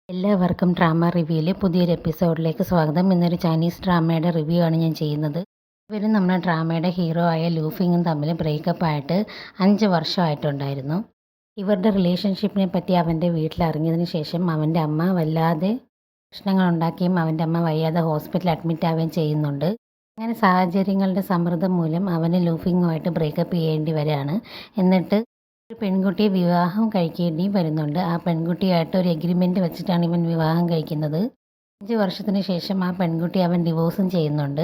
എല്ലാവർക്കും ഡ്രാമ റിവ്യൂയിലെ പുതിയൊരു എപ്പിസോഡിലേക്ക് സ്വാഗതം. ഇന്നൊരു ചൈനീസ് ഡ്രാമയുടെ റിവ്യൂ ആണ് ഞാൻ ചെയ്യുന്നത്. ഇവരും നമ്മുടെ ഡ്രാമയുടെ ഹീറോ ആയ ലൂഫിങ്ങും തമ്മിൽ ബ്രേക്കപ്പ് ആയിട്ട് 5 വർഷമായിട്ടുണ്ടായിരുന്നു. ഇവരുടെ റിലേഷൻഷിപ്പിനെ പറ്റി അവൻ്റെ വീട്ടിൽ അറിഞ്ഞതിന് ശേഷം അവൻ്റെ അമ്മ വല്ലാതെ പ്രശ്നങ്ങളുണ്ടാക്കുകയും അവൻ്റെ അമ്മ വയ്യാതെ ഹോസ്പിറ്റലിൽ അഡ്മിറ്റ് ആവുകയും ചെയ്യുന്നുണ്ട്. അങ്ങനെ സാഹചര്യങ്ങളുടെ സമ്മർദ്ദം മൂലം അവന് ലൂഫിങ്ങുമായിട്ട് ബ്രേക്കപ്പ് ചെയ്യേണ്ടി വരികയാണ്. എന്നിട്ട് ഒരു പെൺകുട്ടിയെ വിവാഹം കഴിക്കേണ്ടിയും വരുന്നുണ്ട്. ആ പെൺകുട്ടിയായിട്ട് ഒരു എഗ്രിമെൻ്റ് വെച്ചിട്ടാണ് ഇവൻ വിവാഹം കഴിക്കുന്നത്. 5 വർഷത്തിന് ശേഷം ആ പെൺകുട്ടി അവൻ ഡിവോഴ്സും ചെയ്യുന്നുണ്ട്.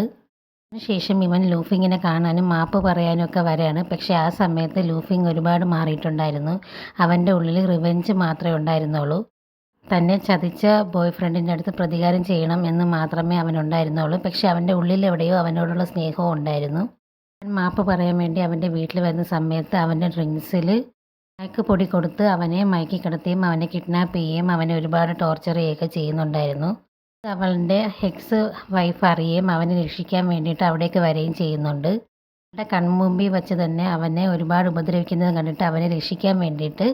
അതിനുശേഷം ഇവൻ ലൂഫിങ്ങിനെ കാണാനും മാപ്പ് പറയാനും ഒക്കെ വരികയാണ്. പക്ഷേ ആ സമയത്ത് ലൂഫിങ് ഒരുപാട് മാറിയിട്ടുണ്ടായിരുന്നു. അവൻ്റെ ഉള്ളിൽ റിവെഞ്ച് മാത്രമേ ഉണ്ടായിരുന്നുള്ളൂ. തന്നെ ചതിച്ച ബോയ് ഫ്രണ്ടിൻ്റെ അടുത്ത് പ്രതികാരം ചെയ്യണം എന്ന് മാത്രമേ അവനുണ്ടായിരുന്നുള്ളൂ. പക്ഷേ അവൻ്റെ ഉള്ളിൽ എവിടെയോ അവനോടുള്ള സ്നേഹവും ഉണ്ടായിരുന്നു. അവൻ മാപ്പ് പറയാൻ വേണ്ടി അവൻ്റെ വീട്ടിൽ വരുന്ന സമയത്ത് അവൻ്റെ ഡ്രിങ്ക്സിൽ മയക്കുപൊടി കൊടുത്ത് അവനെ മയക്കി കിടത്തുകയും അവനെ കിഡ്നാപ്പ് ചെയ്യുകയും അവനെ ഒരുപാട് ടോർച്ചർ ചെയ്യുകയൊക്കെ ചെയ്യുന്നുണ്ടായിരുന്നു. അവളുടെ എക്സ് വൈഫ് അറിയുകയും അവനെ രക്ഷിക്കാൻ വേണ്ടിയിട്ട് അവിടേക്ക് വരികയും ചെയ്യുന്നുണ്ട്. അവളുടെ കൺമുമ്പിൽ വെച്ച് തന്നെ അവനെ ഒരുപാട് ഉപദ്രവിക്കുന്നത് കണ്ടിട്ട് അവനെ രക്ഷിക്കാൻ വേണ്ടിയിട്ട്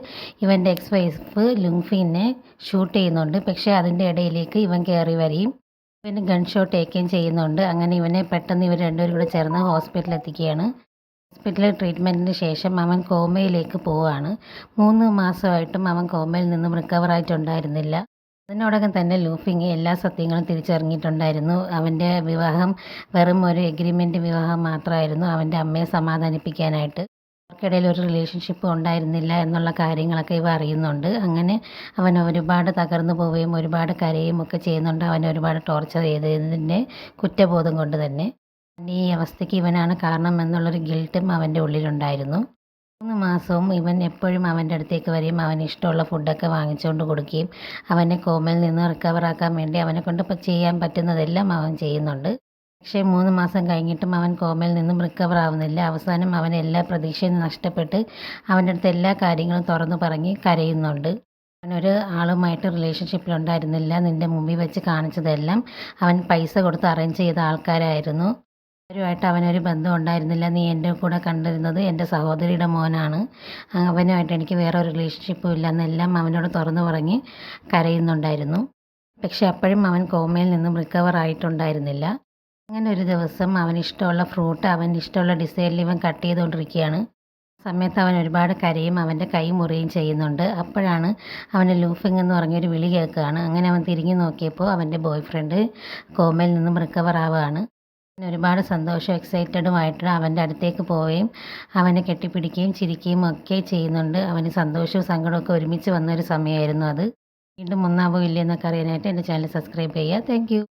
ഇവൻ്റെ എക്സ് വൈഫ് ലുങ്ഫിനെ ഷൂട്ട് ചെയ്യുന്നുണ്ട്. പക്ഷേ അതിൻ്റെ ഇടയിലേക്ക് ഇവൻ കയറി വരികയും ഇവന് ഗൺ ഷോട്ട് ഏൽക്കുകയും ചെയ്യുന്നുണ്ട്. അങ്ങനെ ഇവനെ പെട്ടെന്ന് ഇവർ രണ്ടുപേരും കൂടെ ചേർന്ന് ഹോസ്പിറ്റലിൽ എത്തിക്കുകയാണ്. ഹോസ്പിറ്റലിൽ ട്രീറ്റ്മെൻറ്റിന് ശേഷം അവൻ കോമയിലേക്ക് പോവുകയാണ്. 3 മാസമായിട്ടും അവൻ കോമയിൽ നിന്നും റിക്കവറായിട്ടുണ്ടായിരുന്നില്ല. അതിനോടകം തന്നെ ലൂഫിങ് എല്ലാ സത്യങ്ങളും തിരിച്ചറിഞ്ഞിട്ടുണ്ടായിരുന്നു. അവൻ്റെ വിവാഹം വെറും ഒരു എഗ്രിമെൻ്റ് വിവാഹം മാത്രമായിരുന്നു, അവൻ്റെ അമ്മയെ സമാധാനിപ്പിക്കാനായിട്ട്. അവർക്കിടയിൽ ഒരു റിലേഷൻഷിപ്പ് ഉണ്ടായിരുന്നില്ല എന്നുള്ള കാര്യങ്ങളൊക്കെ ഇവ അറിയുന്നുണ്ട്. അങ്ങനെ അവൻ ഒരുപാട് തകർന്നു പോവുകയും ഒരുപാട് കരയുകയും ഒക്കെ ചെയ്യുന്നുണ്ട്. അവനെ ഒരുപാട് ടോർച്ചർ ചെയ്തതിൻ്റെ കുറ്റബോധം കൊണ്ട് തന്നെ. ഈ അവസ്ഥയ്ക്ക് ഇവനാണ് കാരണം എന്നുള്ളൊരു ഗിൽട്ടും അവൻ്റെ ഉള്ളിലുണ്ടായിരുന്നു. 3 മാസവും ഇവൻ എപ്പോഴും അവൻ്റെ അടുത്തേക്ക് വരികയും അവന് ഇഷ്ടമുള്ള ഫുഡൊക്കെ വാങ്ങിച്ചുകൊണ്ട് കൊടുക്കുകയും അവനെ കോമയിൽ നിന്ന് റിക്കവറാക്കാൻ വേണ്ടി അവനെക്കൊണ്ട് ചെയ്യാൻ പറ്റുന്നതെല്ലാം അവൻ ചെയ്യുന്നുണ്ട്. പക്ഷേ 3 മാസം കഴിഞ്ഞിട്ടും അവൻ കോമയിൽ നിന്നും റിക്കവർ ആവുന്നില്ല. അവസാനം അവൻ എല്ലാ പ്രതീക്ഷയും നഷ്ടപ്പെട്ട് അവൻ്റെ അടുത്ത് എല്ലാ കാര്യങ്ങളും തുറന്നു പറഞ്ഞ് കരയുന്നുണ്ട്. അവനൊരു ആളുമായിട്ട് റിലേഷൻഷിപ്പിലുണ്ടായിരുന്നില്ല. നിൻ്റെ മുമ്പിൽ വെച്ച് കാണിച്ചതെല്ലാം അവൻ പൈസ കൊടുത്ത് അറേഞ്ച് ചെയ്ത ആൾക്കാരായിരുന്നു. അവരുമായിട്ട് അവനൊരു ബന്ധം ഉണ്ടായിരുന്നില്ല. നീ എൻ്റെ കൂടെ കണ്ടിരുന്നത് എൻ്റെ സഹോദരിയുടെ മോനാണ്. അവനുമായിട്ട് എനിക്ക് വേറെ ഒരു റിലേഷൻഷിപ്പും ഇല്ല എന്നെല്ലാം അവനോട് തുറന്നു പറഞ്ഞ് കരയുന്നുണ്ടായിരുന്നു. പക്ഷെ അപ്പോഴും അവൻ കോമയിൽ നിന്നും റിക്കവർ ആയിട്ടുണ്ടായിരുന്നില്ല. അങ്ങനെ ഒരു ദിവസം അവനിഷ്ടമുള്ള ഫ്രൂട്ട് അവൻ്റെ ഇഷ്ടമുള്ള ഡിസൈനിൽ ഇവൻ കട്ട് ചെയ്തുകൊണ്ടിരിക്കുകയാണ്. സമയത്ത് അവൻ ഒരുപാട് കരയും അവൻ്റെ കൈ മുറിയുകയും ചെയ്യുന്നുണ്ട്. അപ്പോഴാണ് അവന് ലൂഫിങ് എന്ന് പറഞ്ഞൊരു വിളി കേൾക്കുകയാണ്. അങ്ങനെ അവൻ തിരിഞ്ഞു നോക്കിയപ്പോൾ അവൻ്റെ ബോയ് ഫ്രണ്ട് കോമയിൽ നിന്നും റിക്കവർ ആവുകയാണ്. ഒരുപാട് സന്തോഷവും എക്സൈറ്റഡുമായിട്ട് അവൻ്റെ അടുത്തേക്ക് പോവുകയും അവനെ കെട്ടിപ്പിടിക്കുകയും ചിരിക്കുകയും ഒക്കെ ചെയ്യുന്നുണ്ട്. അവന് സന്തോഷവും സങ്കടമൊക്കെ ഒരുമിച്ച് വന്നൊരു സമയമായിരുന്നു അത്. വീണ്ടും ഒന്നാവോ ഇല്ലയെന്നൊക്കെ അറിയാനായിട്ട് എൻ്റെ ചാനൽ സബ്സ്ക്രൈബ് ചെയ്യുക. Thank you.